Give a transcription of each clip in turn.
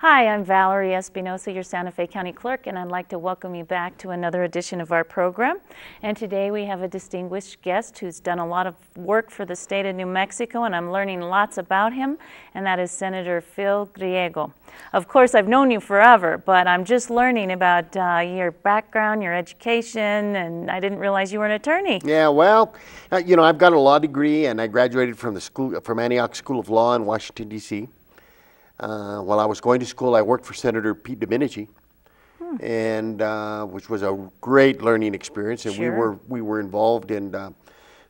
Hi, I'm Valerie Espinosa, your Santa Fe County Clerk, and I'd like to welcome you back to another edition of our program. And today we have a distinguished guest who's done a lot of work for the state of New Mexico, and I'm learning lots about him, and that is Senator Phil Griego. Of course, I've known you forever, but I'm just learning about your background, your education, and I didn't realize you were an attorney. Yeah, well, I've got a law degree, and I graduated from Antioch School of Law in Washington, D.C. While I was going to school, I worked for Senator Pete Domenici, and which was a great learning experience. And Sure. we were involved in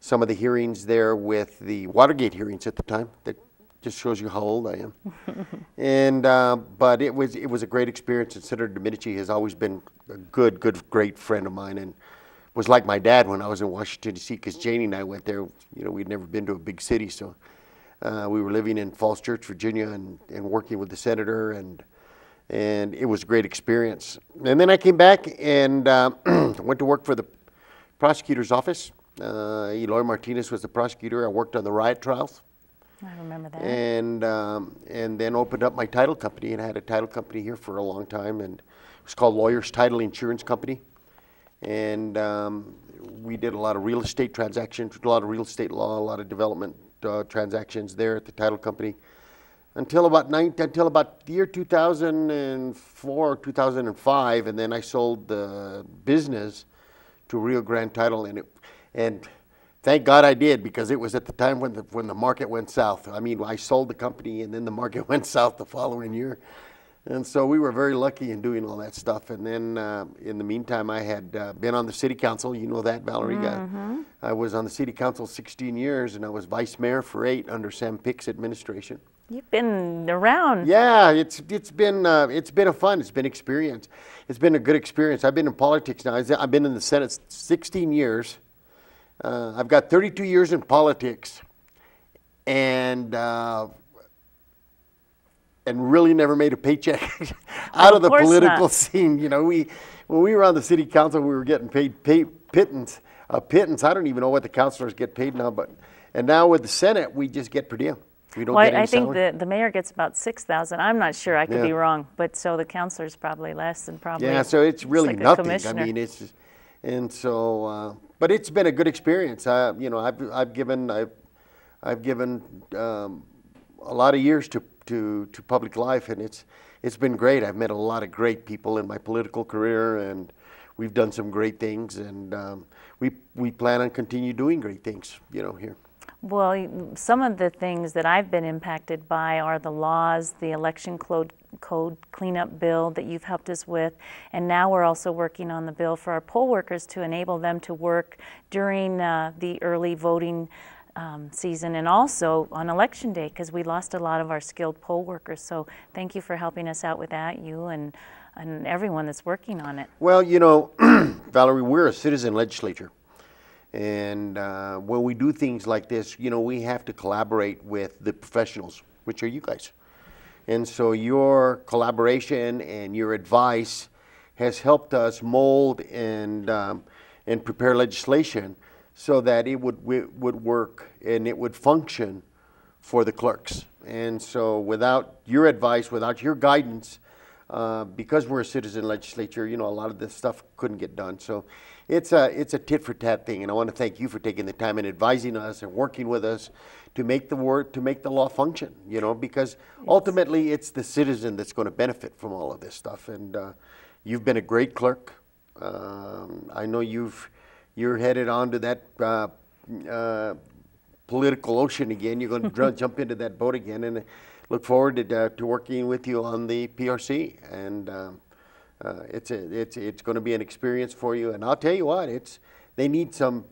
some of the hearings there with the Watergate hearings at the time. That just shows you how old I am. And but it was a great experience. And Senator Domenici has always been a great friend of mine, and was like my dad when I was in Washington D.C. Because Janie and I went there. We'd never been to a big city, so. We were living in Falls Church, Virginia, and working with the senator, and it was a great experience. And then I came back and went to work for the prosecutor's office. Eloy Martinez was the prosecutor. I worked on the riot trials. I remember that. And then opened up my title company, and I had a title company here for a long time, and it was called Lawyers Title Insurance Company. And we did a lot of real estate transactions, a lot of real estate law, a lot of development transactions there at the title company until about the year 2004 or 2005, and then I sold the business to Rio Grande Title, and thank God I did, because it was at the time when the market went south. I mean, I sold the company and then the market went south the following year, and so we were very lucky in doing all that stuff. And then in the meantime, I had been on the city council. You know that, Valerie. I was on the city council 16 years, and I was vice mayor for 8 under Sam Pick's administration. You've been around. Yeah, it's been a fun. It's been experience. It's been a good experience. I've been in politics now. I've been in the Senate 16 years. I've got 32 years in politics, and really never made a paycheck out of the political scene. When we were on the city council, we were getting paid pittance. I don't even know what the councilors get paid now, and now with the Senate, we just get per diem. We don't get any salary. I think the mayor gets about $6,000. I'm not sure. I could be wrong, but so the councilor's probably less than probably. Yeah, so it's really like nothing. Commissioner. I mean, but it's been a good experience. I've given a lot of years to public life, and it's been great. I've met a lot of great people in my political career, and we've done some great things, and we plan on continue doing great things, here. Well, some of the things that I've been impacted by are the laws, the election code cleanup bill that you've helped us with, and now we're also working on the bill for our poll workers to enable them to work during the early voting season, and also on election day, because we lost a lot of our skilled poll workers. So thank you for helping us out with that, you and everyone that's working on it. Well, Valerie, we're a citizen legislature. And when we do things like this, we have to collaborate with the professionals, which are you guys. And so your collaboration and your advice has helped us mold and prepare legislation so that it would work and it would function for the clerks. And so without your advice, without your guidance, because we're a citizen legislature, a lot of this stuff couldn't get done. So it's a tit for tat thing, and I want to thank you for taking the time and advising us and working with us to make the law function. Because ultimately it's the citizen that's going to benefit from all of this stuff. And you've been a great clerk. I know you're headed onto that political ocean again. You're going to jump into that boat again, and look forward to working with you on the PRC. And it's going to be an experience for you. And I'll tell you what, they need some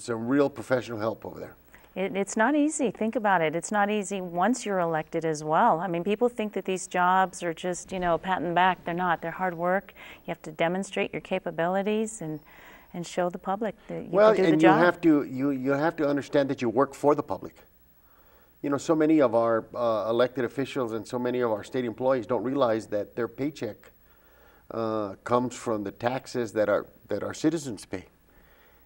real professional help over there. It's not easy. Think about it. It's not easy once you're elected as well. I mean, people think that these jobs are just, pat and back. They're not. They're hard work. You have to demonstrate your capabilities and show the public that you can do the job. Well, and you have to understand that you work for the public. So many of our elected officials and so many of our state employees don't realize that their paycheck comes from the taxes that our citizens pay.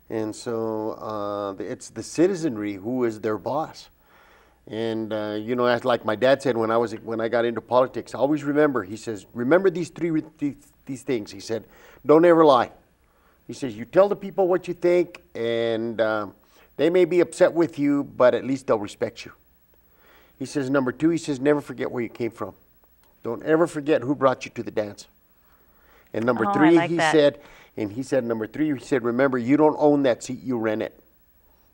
And so it's the citizenry who is their boss. And you know, as like my dad said when I got into politics, always remember. He says, remember these these things. He said, don't ever lie. He says, you tell the people what you think, and they may be upset with you, but at least they'll respect you. He says, number two, he says, never forget where you came from. Don't ever forget who brought you to the dance. And number three, like he that. said, number three, he said, remember, you don't own that seat, you rent it.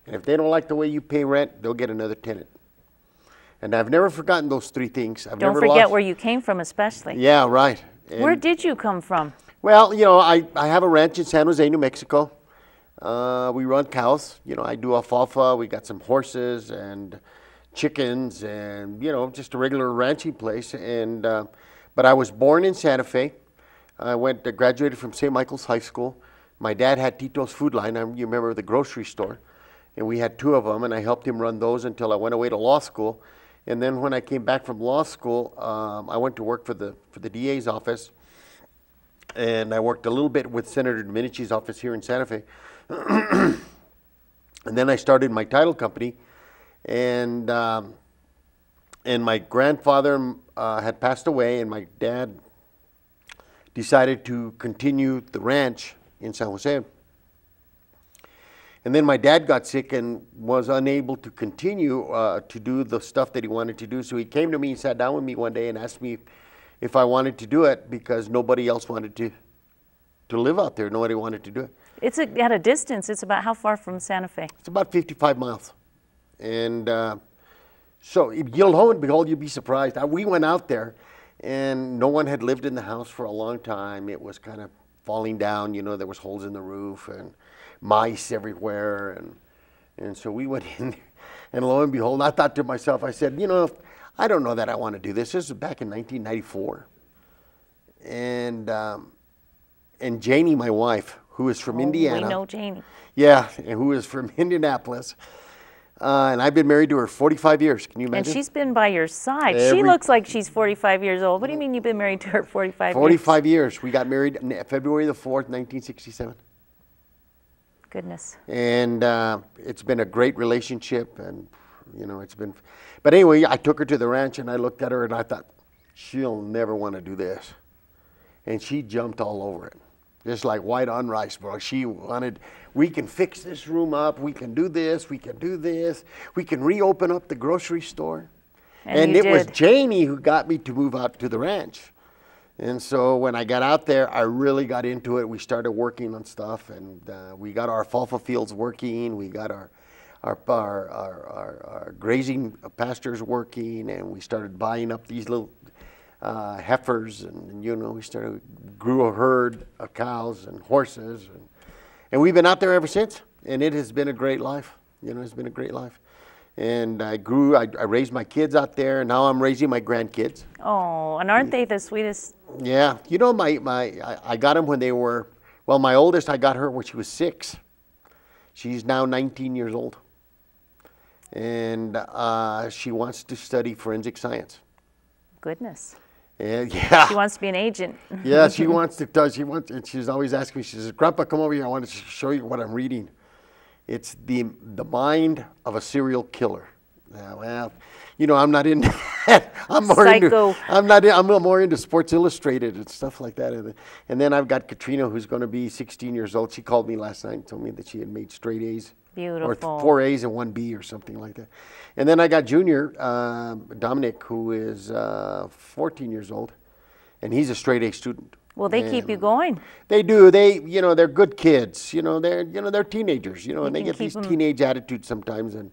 And if they don't like the way you pay rent, they'll get another tenant. And I've never forgotten those three things. I've Don't never forget lost. where you came from, especially. Yeah, right. And Where did you come from? well, you know, I have a ranch in San Jose, New Mexico. We run cows. You know, I do alfalfa. We got some horses and chickens and, you know, just a regular ranching place. And but I was born in Santa Fe. I graduated from St. Michael's High School. My dad had Tito's Food Line. You remember the grocery store. And we had two of them, and I helped him run those until I went away to law school. And then when I came back from law school, I went to work for the DA's office. And I worked a little bit with Senator Domenici's office here in Santa Fe. And then I started my title company. And my grandfather had passed away, and my dad decided to continue the ranch in San Jose. And then my dad got sick and was unable to continue to do the stuff that he wanted to do. So he came to me and sat down with me one day and asked me if I wanted to do it, because nobody else wanted to live out there. Nobody wanted to do it. It's at a distance. It's about how far from Santa Fe? It's about 55 miles. And so you'll lo and behold, you'll be surprised. We went out there, and no one had lived in the house for a long time. It was kind of falling down. You know, there was holes in the roof and mice everywhere, and so we went in there, and lo and behold, I thought to myself, I said, you know, I don't know that I want to do this. This was back in 1994, and Janie, my wife, who is from Indiana. We know Janie. Yeah, and who is from Indianapolis, and I've been married to her 45 years. Can you imagine? And she's been by your side. She looks like she's 45 years old. What do you mean you've been married to her 45 years? 45 years. We got married February the 4th, 1967. Goodness. And it's been a great relationship, and you know, it's been. But anyway, I took her to the ranch, and I looked at her, and I thought, she'll never want to do this, and she jumped all over it, just like white on rice, bro. She wanted, we can fix this room up, we can do this, we can do this, we can reopen up the grocery store, and it was Janie who got me to move out to the ranch. And so when I got out there, I really got into it. We started working on stuff, and we got our alfalfa fields working. We got our grazing pastures working, and we started buying up these little heifers, and you know, we grew a herd of cows and horses, and we've been out there ever since. And it has been a great life. You know, it's been a great life. And I raised my kids out there, and now I'm raising my grandkids. Oh, and aren't they the sweetest? Yeah, you know, I got them when they were, well, my oldest, I got her when she was 6. She's now 19 years old. And she wants to study forensic science. Goodness. And yeah. She wants to be an agent. Yeah, she wants to, and she's always asking me, she says, Grandpa, come over here, I want to show you what I'm reading. It's the mind of a serial killer. Well, you know, I'm not into that. I'm more Psycho. I'm more into Sports Illustrated and stuff like that. And then I've got Katrina, who's going to be 16 years old. She called me last night and told me that she had made straight A's. Beautiful. Or 4 A's and 1 B or something like that. And then I got Junior, Dominic, who is 14 years old, and he's a straight A student. Well, they keep you going. They do. You know, they're good kids. You know, they're teenagers. You know, and they get these teenage attitudes sometimes. And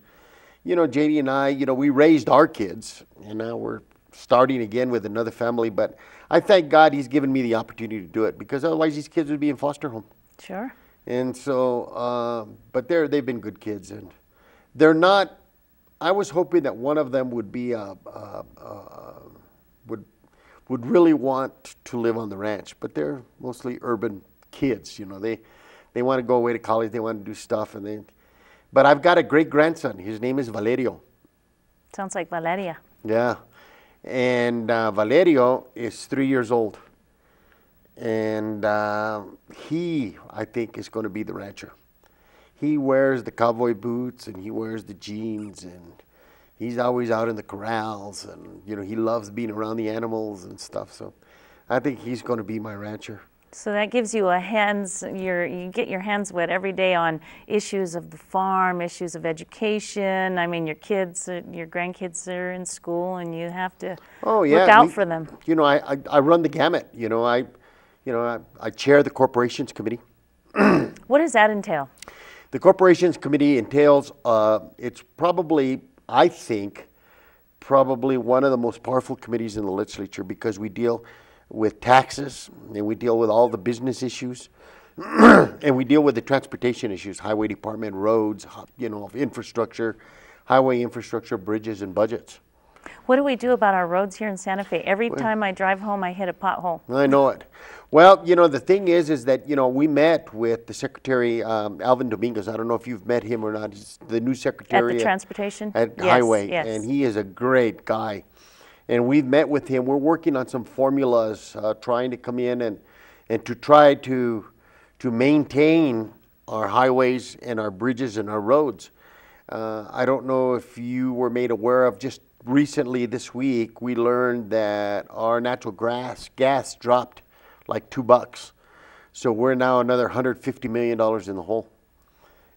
you know, JD and I, you know, we raised our kids, and now we're starting again with another family. But I thank God He's given me the opportunity to do it, because otherwise these kids would be in foster home. Sure. And so, but they've been good kids, and they're not. I was hoping that one of them would be would really want to live on the ranch, but they're mostly urban kids. You know, they want to go away to college, they want to do stuff, but I've got a great grandson. His name is Valerio. Sounds like Valeria. Yeah, and Valerio is 3 years old, and he, I think, is going to be the rancher. He wears the cowboy boots, and he wears the jeans, and he's always out in the corrals, and you know, he loves being around the animals and stuff. So I think he's going to be my rancher. So that gives you you get your hands wet every day on issues of the farm, issues of education. I mean, your kids, your grandkids are in school, and you have to look out for them. You know, I run the gamut. You know, I chair the corporations committee. What does that entail? The corporations committee entails, it's probably, I think, probably one of the most powerful committees in the legislature, because we deal with taxes, and we deal with all the business issues, and we deal with the transportation issues, highway department, roads, you know, infrastructure, highway infrastructure, bridges, and budgets. What do we do about our roads here in Santa Fe? Every time I drive home, I hit a pothole. I know it. Well, you know, the thing is that, you know, we met with the Secretary, Alvin Dominguez. I don't know if you've met him or not. He's the new secretary. At the transportation? At Highway. Yes. And he is a great guy. And we've met with him. We're working on some formulas, trying to come in and to try to maintain our highways and our bridges and our roads. I don't know if you were made aware of, just recently this week, we learned that our natural gas dropped like $2. So we're now another $150 million in the hole.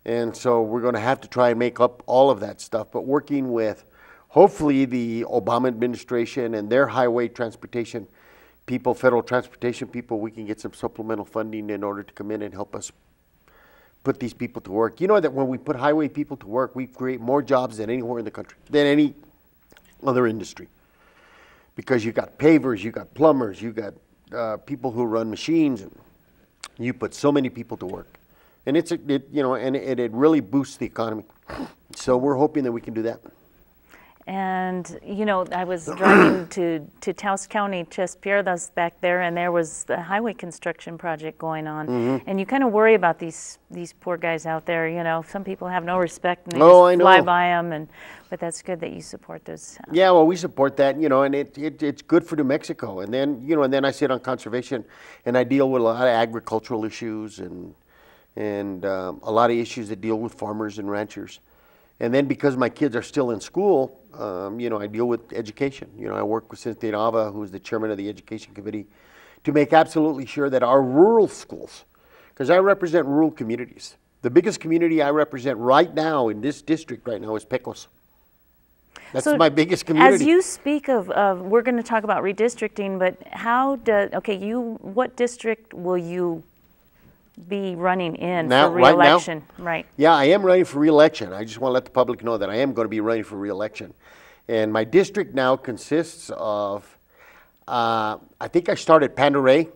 And so we're going to have to try and make up all of that stuff. But working with, hopefully, the Obama administration and their highway transportation people, federal transportation people, we can get some supplemental funding in order to come in and help us put these people to work. You know that when we put highway people to work, we create more jobs than anywhere in the country, than any other industry. Because you got pavers, you got plumbers, you got people who run machines, and you put so many people to work. And it really boosts the economy. So we're hoping that we can do that. And, you know, I was driving to Taos County, Chespierdas back there, and there was the highway construction project going on. Mm-hmm. And you kind of worry about these poor guys out there. You know, some people have no respect, and they just fly by them. But that's good that you support those. Yeah, well, we support that, you know, and it's good for New Mexico. And then, you know, and then I sit on conservation, and I deal with a lot of agricultural issues and a lot of issues that deal with farmers and ranchers. And then because my kids are still in school, you know, I deal with education. You know, I work with Cynthia Nava, who's the chairman of the education committee, to make absolutely sure that our rural schools, because I represent rural communities. The biggest community I represent right now in this district right now is Pecos. That's my biggest community. As you speak of, we're going to talk about redistricting, but what district will you be running in for re-election? Right. Yeah, I am running for re-election. I just want to let the public know that I am going to be running for re-election. And my district now consists of, I think I started Panda Rey.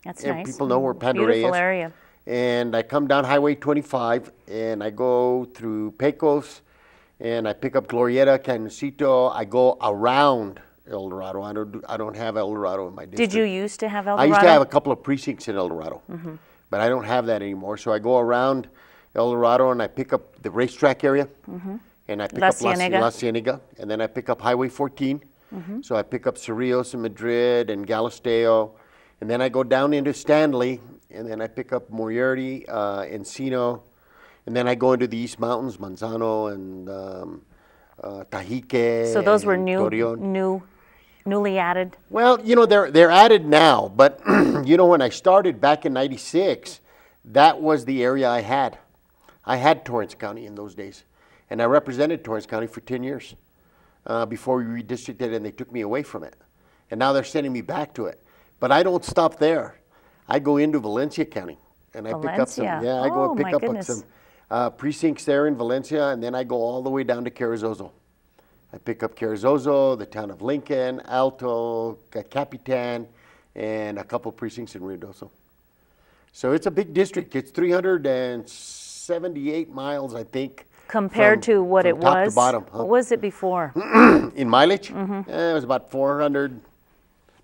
That's nice. People know where Panda Rey is. Beautiful area. And I come down Highway 25, and I go through Pecos, and I pick up Glorieta, Canoncito. I go around El Dorado. I don't have El Dorado in my district. Did you used to have El Dorado? I used to have a couple of precincts in El Dorado. Mm-hmm. But I don't have that anymore. So I go around El Dorado and I pick up the racetrack area. Mm-hmm. And I pick up La Cienega. And then I pick up Highway 14. Mm-hmm. So I pick up Cerrillos and Madrid and Galisteo. And then I go down into Stanley. And then I pick up Moriarty, Encino. And then I go into the East Mountains, Manzano and Tajique. So those were newly added? Well, you know, they're added now, but you know, when I started back in '96, that was the area I had. I had Torrance County in those days, and I represented Torrance County for 10 years before we redistricted, and they took me away from it. And now they're sending me back to it. But I don't stop there. I go into Valencia County, and I pick up some. Yeah, I go and pick up some precincts there in Valencia, and then I go all the way down to Carrizozo. I pick up Carrizozo, the town of Lincoln, Alto, Capitan, and a couple precincts in Ruidoso. So it's a big district. It's 378 miles, I think. Compared to what it was? Top to bottom. Huh? What was it before? In mileage? Mm-hmm. It was about 400.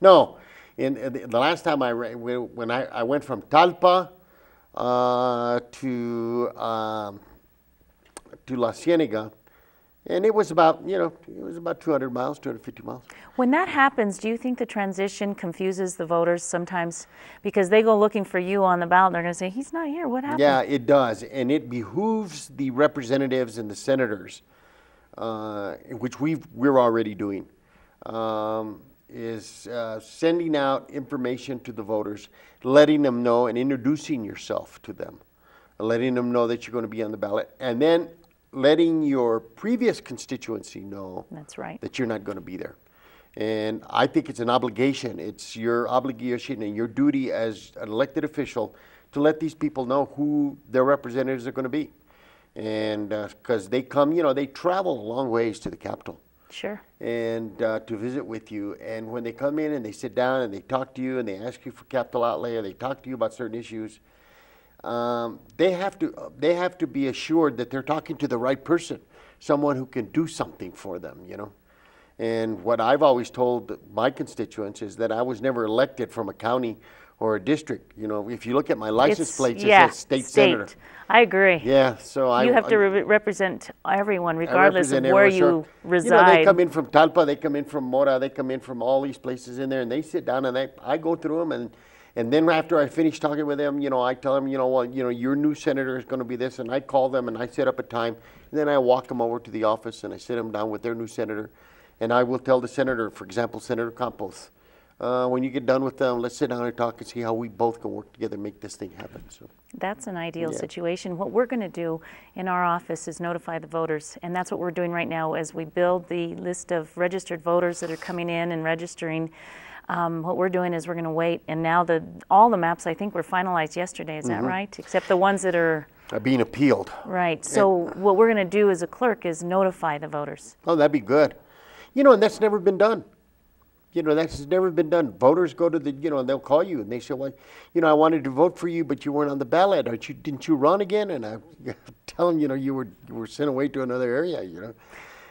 No, in the last time when I went from Talpa to La Cienega, and it was about, you know, it was about 200 miles, 250 miles. When that happens, do you think the transition confuses the voters sometimes? Because they go looking for you on the ballot, and they're going to say, he's not here, what happened? Yeah, it does. And it behooves the representatives and the senators which we're already doing, is sending out information to the voters, letting them know and introducing yourself to them, letting them know that you're going to be on the ballot, and then letting your previous constituency know That's right. that you're not going to be there. And I think it's an obligation. It's your obligation and your duty as an elected official to let these people know who their representatives are going to be. And because they come, you know, they travel a long ways to the Capitol. Sure. And to visit with you. And when they come in and they sit down and they talk to you and they ask you for capital outlay or they talk to you about certain issues, they have to be assured that they're talking to the right person, someone who can do something for them, you know. And what I've always told my constituents is that I was never elected from a county or a district. You know, if you look at my license plates, it says state senator. I agree. Yeah, so you have to represent everyone, regardless of where you reside. You know, they come in from Talpa, they come in from Mora, they come in from all these places in there, and they sit down and I go through them, and then after I finish talking with them, you know, I tell them, you know, well, you know, your new senator is going to be this, and I call them and I set up a time, and then I walk them over to the office and I sit them down with their new senator, and I will tell the senator, for example, Senator Campos, when you get done with them, let's sit down and talk and see how we both can work together and make this thing happen. So that's an ideal situation. What we're going to do in our office is notify the voters, and that's what we're doing right now as we build the list of registered voters that are coming in and registering. What we're doing is we're going to wait, and now all the maps I think were finalized yesterday. Is that right? Except the ones that are being appealed. Right. So what we're going to do as a clerk is notify the voters. Oh, that'd be good. You know, and that's never been done. You know, that's never been done. Voters go to the, you know, and they'll call you and they say, well, you know, I wanted to vote for you, but you weren't on the ballot. Didn't you run again? And I tell them, you know, you were sent away to another area, you know.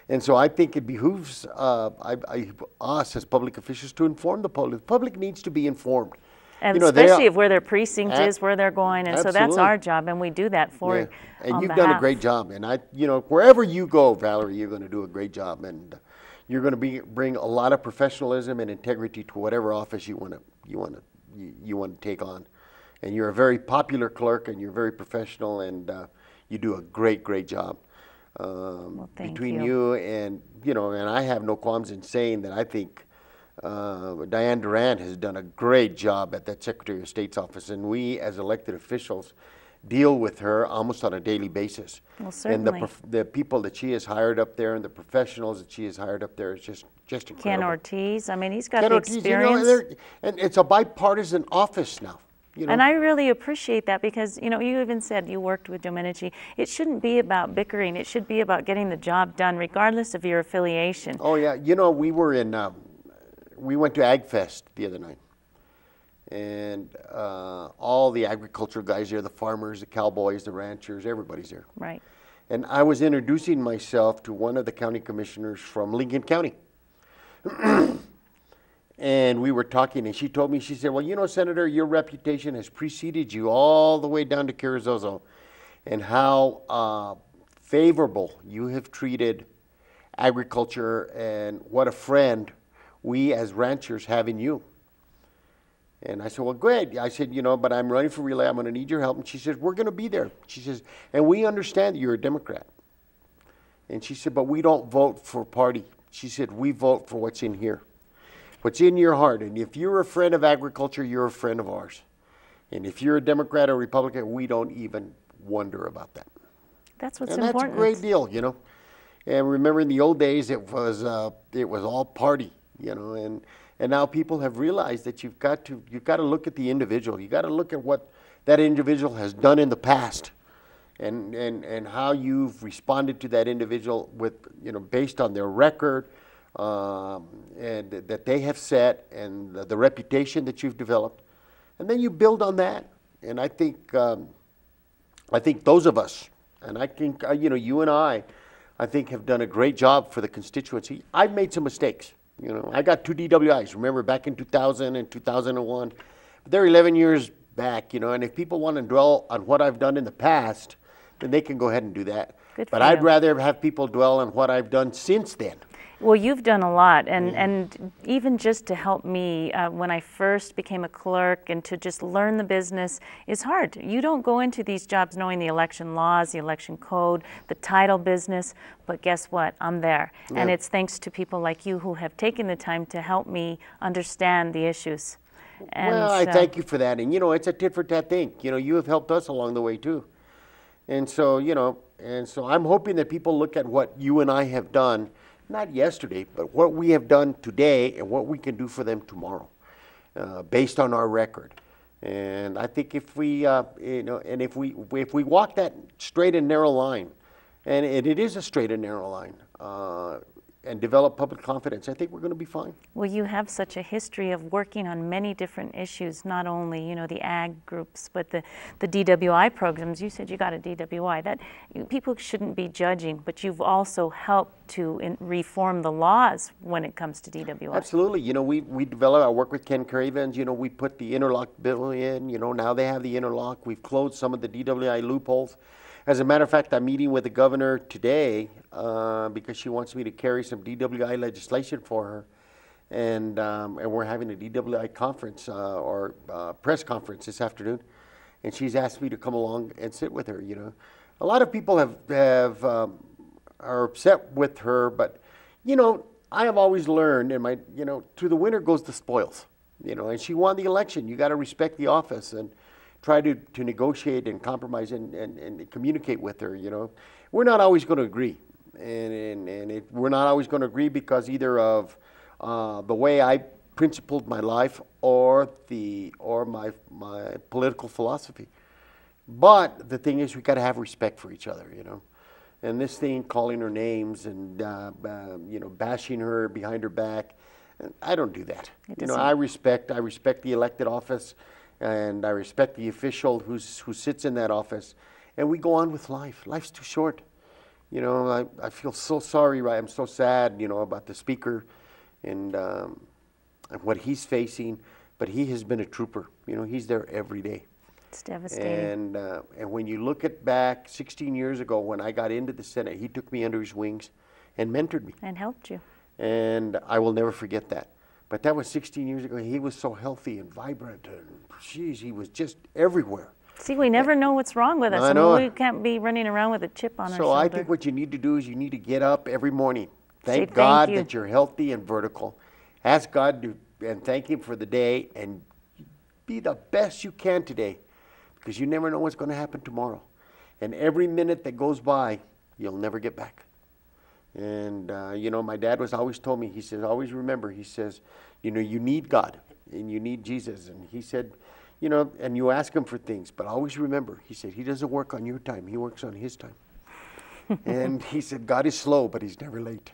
And so I think it behooves us as public officials to inform the public. The public needs to be informed. And you know, especially of where their precinct is, where they're going. And absolutely. So that's our job, and we do that for you. And you've done a great job. And you know, wherever you go, Valerie, you're going to do a great job. And you're going to bring a lot of professionalism and integrity to whatever office you want to take on. And you're a very popular clerk, and you're very professional, and you do a great job. Well, between you and, you know, and I have no qualms in saying that I think Diane Durant has done a great job at that Secretary of State's office, and we as elected officials deal with her almost on a daily basis. Well, certainly. And the people that she has hired up there and the professionals that she has hired up there is just incredible. Ken Ortiz, I mean, he's got Ken the Ortiz, experience. you know, and it's a bipartisan office now. You know? And I really appreciate that because, you know, you even said you worked with Domenici. It shouldn't be about bickering. It should be about getting the job done, regardless of your affiliation. Oh, yeah. You know, we went to AgFest the other night. And all the agriculture guys there, the farmers, the cowboys, the ranchers, everybody's there. Right. And I was introducing myself to one of the county commissioners from Lincoln County. And we were talking, and she told me, she said, well, you know, Senator, your reputation has preceded you all the way down to Carrizozo, and how favorable you have treated agriculture, and what a friend we as ranchers have in you. And I said, well, good. I said, you know, but I'm running for relay. I'm going to need your help. And she says, we're going to be there. She says, and we understand that you're a Democrat. And she said, but we don't vote for party. She said, we vote for what's in here, what's in your heart. And if you're a friend of agriculture, you're a friend of ours. And if you're a Democrat or Republican, we don't even wonder about that. That's what's important. And that's a great deal, you know. And remember, in the old days, it was all party, you know. And now people have realized that you've got to look at the individual. You got to look at what that individual has done in the past, and how you've responded to that individual with, you know, based on their record, and that they have set, and the reputation that you've developed, and then you build on that. And I think those of us, and I think you know, you and I think have done a great job for the constituency. I've made some mistakes. You know, I got 2 DWIs, remember, back in 2000 and 2001. But they're 11 years back, you know, and if people want to dwell on what I've done in the past, then they can go ahead and do that. Good but for I'd you. rather have people dwell on what I've done since then. Well, you've done a lot, and even just to help me when I first became a clerk and to just learn the business is hard. You don't go into these jobs knowing the election laws, the election code, the title business, but guess what? I'm there. Yeah. And it's thanks to people like you who have taken the time to help me understand the issues. And well, I thank you for that. And, you know, it's a tit for tat thing. You know, you have helped us along the way, too. And so, you know, and so I'm hoping that people look at what you and I have done, not yesterday, but what we have done today and what we can do for them tomorrow, based on our record. And I think if we, you know, and if we walk that straight and narrow line, and it is a straight and narrow line, and develop public confidence, I think we're going to be fine. Well, you have such a history of working on many different issues, not only, you know, the ag groups, but the DWI programs. You said you got a DWI. That people shouldn't be judging, but you've also helped to reform the laws when it comes to DWI. Absolutely. You know, we develop, I work with Ken Cravens, you know, we put the interlock bill in, you know, now they have the interlock. We've closed some of the DWI loopholes. As a matter of fact, I'm meeting with the governor today because she wants me to carry some DWI legislation for her, and we're having a DWI conference or press conference this afternoon, and she's asked me to come along and sit with her. You know, a lot of people are upset with her, but you know, I have always learned, you know, to the winner goes the spoils. You know, and she won the election. You got to respect the office and try to negotiate and compromise and communicate with her, you know. We're not always going to agree. We're not always going to agree because either of the way I principled my life or my political philosophy. But the thing is, we got to have respect for each other, you know. And this thing, calling her names and, you know, bashing her behind her back, I don't do that. You know, I respect the elected office, and I respect the official who sits in that office, and we go on with life. Life's too short. You know, I feel so sorry, right? I'm so sad, you know, about the speaker and what he's facing, but he has been a trooper. You know, he's there every day. It's devastating. And when you look at back 16 years ago when I got into the Senate, he took me under his wings and mentored me. And helped you. And I will never forget that. But that was 16 years ago. He was so healthy and vibrant, and geez, he was just everywhere. See, we never know what's wrong with us. I know. We can't be running around with a chip on our shoulder. So I think what you need to do is you need to get up every morning. Thank God that you're healthy and vertical. Ask God and thank Him for the day, and be the best you can today, because you never know what's going to happen tomorrow. And every minute that goes by, you'll never get back. And, you know, my dad was always told me, he says, always remember, he says, you know, you need God and you need Jesus. And he said, you know, and you ask him for things, but always remember, he said, he doesn't work on your time. He works on his time. And he said, God is slow, but he's never late.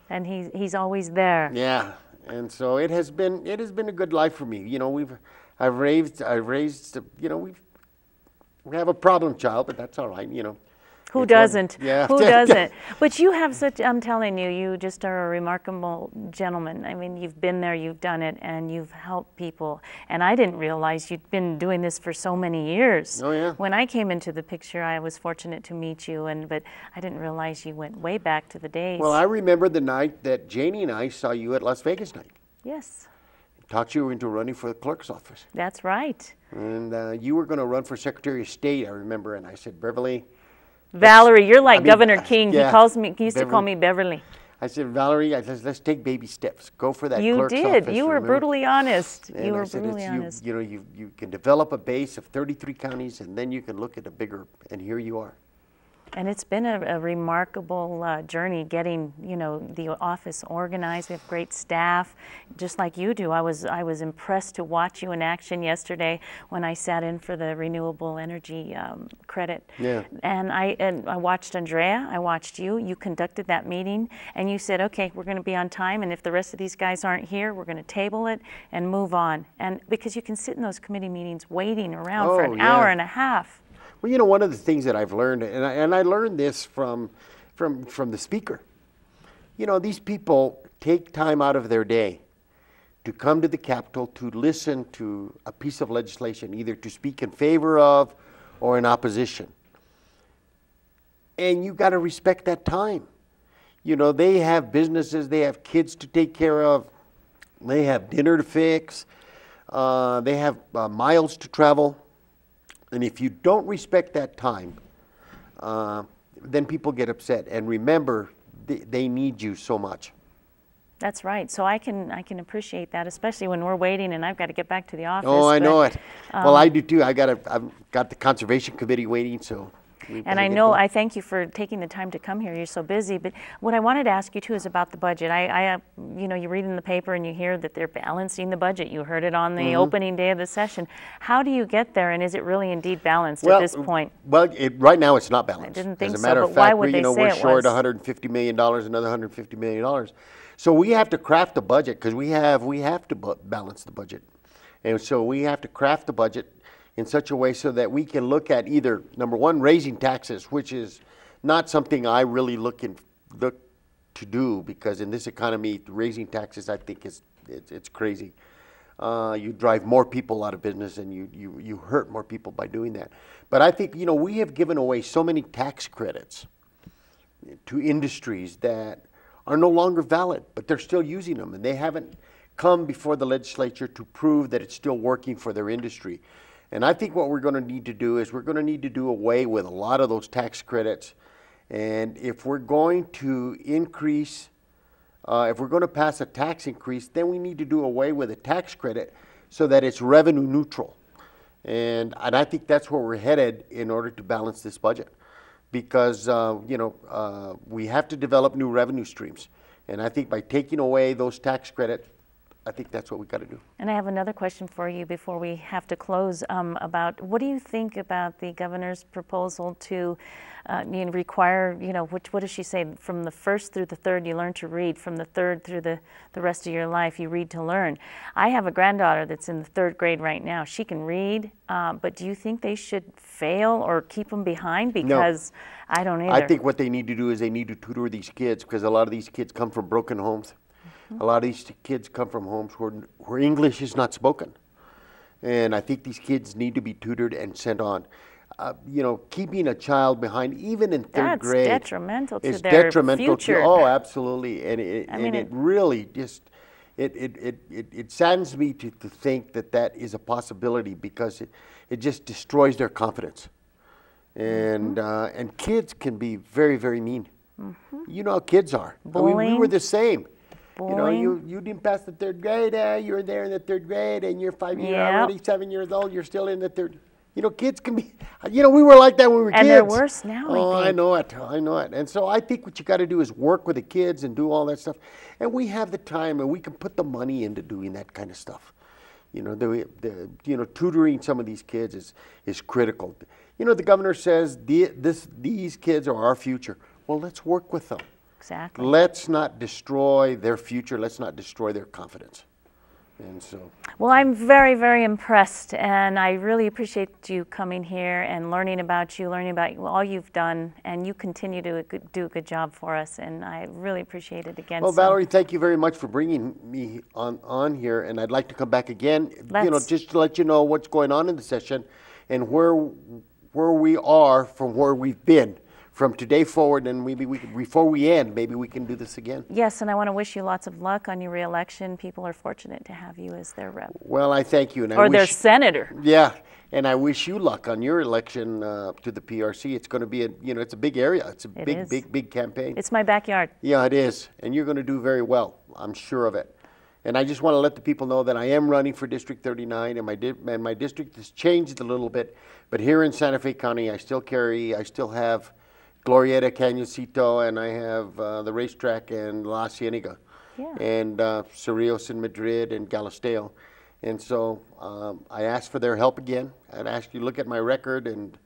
And he's always there. Yeah. And so it has been a good life for me. You know, I've raised, you know, we have a problem child, but that's all right, you know. Who doesn't? Yeah. Who doesn't? But you have such, I'm telling you, you just are a remarkable gentleman. I mean, you've been there, you've done it, and you've helped people. And I didn't realize you'd been doing this for so many years. Oh, yeah. When I came into the picture, I was fortunate to meet you, but I didn't realize you went way back to the days. Well, I remember the night that Janie and I saw you at Las Vegas night. Yes. Talked you into running for the clerk's office. That's right. And you were going to run for Secretary of State, I remember, and I said, Beverly. Valerie, you're like Governor King. Yeah, he used to call me Beverly. I said, Valerie, let's take baby steps. Go for that clerk's office. You did. You were brutally honest. And I said, honest. You know, you can develop a base of 33 counties, and then you can look at a bigger, and here you are. And it's been a remarkable journey getting, you know, the office organized. We have great staff, just like you do. I was impressed to watch you in action yesterday when I sat in for the renewable energy credit. Yeah. And I watched Andrea. I watched you. You conducted that meeting, and you said, "Okay, we're going to be on time. And if the rest of these guys aren't here, we're going to table it and move on." And because you can sit in those committee meetings waiting around for an hour and a half. Well, you know, one of the things that I've learned, and I learned this from the speaker, you know, these people take time out of their day to come to the Capitol to listen to a piece of legislation, either to speak in favor of or in opposition. And you got to respect that time. You know, they have businesses, they have kids to take care of, they have dinner to fix, they have miles to travel. And if you don't respect that time, then people get upset. And remember, they need you so much. That's right. So I can appreciate that, especially when we're waiting and I've got to get back to the office. Oh, I know it. Well, I do too. I've got the conservation committee waiting, so. And I know, I thank you for taking the time to come here. You're so busy. But what I wanted to ask you too is about the budget. You know, you read in the paper and you hear that they're balancing the budget. You heard it on the opening day of the session. How do you get there, and is it really indeed balanced at this point? Well, right now it's not balanced. I didn't think As a matter so, of but why fact, would they say we're it short was? $150 million, another $150 million. So we have to craft the budget because we have to balance the budget. And so we have to craft the budget in such a way so that we can look at either, number one, raising taxes, which is not something I really look to do, because in this economy, raising taxes, I think it's crazy. You drive more people out of business, and you hurt more people by doing that. But I think, you know, we have given away so many tax credits to industries that are no longer valid, but they're still using them, and they haven't come before the legislature to prove that it's still working for their industry. And I think what we're going to need to do is we're going to need to do away with a lot of those tax credits. And if we're going to increase, if we're going to pass a tax increase, then we need to do away with a tax credit so that it's revenue neutral. And I think that's where we're headed in order to balance this budget. Because, you know, we have to develop new revenue streams. And I think by taking away those tax credits, I think that's what we got to do. And I have another question for you before we have to close, about what do you think about the governor's proposal to require, you know, what does she say, from the first through the third you learn to read, from the third through the rest of your life you read to learn. I have a granddaughter that's in the 3rd grade right now. She can read, but do you think they should fail or keep them behind? Because no. I don't either. I think what they need to do is they need to tutor these kids, because a lot of these kids come from broken homes. A lot of these kids come from homes where English is not spoken. And I think these kids need to be tutored and sent on. You know, keeping a child behind, even in 3rd grade, that's detrimental to their future. Oh, absolutely. And it really just, it saddens me to think that is a possibility, because it just destroys their confidence. And, and kids can be very, very mean. You know how kids are. Bullying. I mean, we were the same. Bullying. You know, you didn't pass the 3rd grade. You're there in the 3rd grade, and you're already 7 years old. You're still in the 3rd. You know, kids can be. You know, we were like that when we were kids. And they're worse now. Oh, I know it. I know it. And so I think what you got to do is work with the kids and do all that stuff. And we have the time, and we can put the money into doing that kind of stuff. You know, tutoring some of these kids is critical. You know, the governor says these kids are our future. Well, let's work with them. Exactly. Let's not destroy their future. Let's not destroy their confidence. And so. Well, I'm very, very impressed, and I really appreciate you coming here and learning about you, learning about all you've done, and you continue to do a good job for us, and I really appreciate it again. Well, Valerie, thank you very much for bringing me on here, and I'd like to come back again, you know, just to let you know what's going on in the session and where we are from where we've been. From today forward, and maybe before we end, maybe we can do this again. Yes, and I want to wish you lots of luck on your re-election. People are fortunate to have you as their rep. Well, I thank you. Or their senator. Yeah, and I wish you luck on your election to the PRC. It's going to be it's a big area. It's a big campaign. It's my backyard. Yeah, it is, and you're going to do very well. I'm sure of it. And I just want to let the people know that I am running for District 39, and my district has changed a little bit. But here in Santa Fe County, I still have Glorieta, Cañoncito, and I have the racetrack and La Cienega, and Cerrillos in Madrid and Galisteo. And so I asked for their help again. I'd ask you to look at my record, and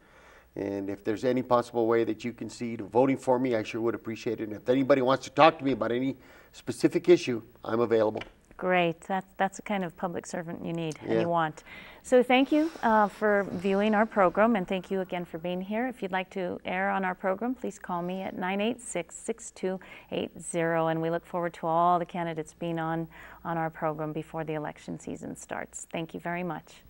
if there's any possible way that you can see to voting for me, I sure would appreciate it. And if anybody wants to talk to me about any specific issue, I'm available. Great. That's the kind of public servant you need and you want. So thank you for viewing our program, and thank you again for being here. If you'd like to air on our program, please call me at 986-6280, and we look forward to all the candidates being on our program before the election season starts. Thank you very much.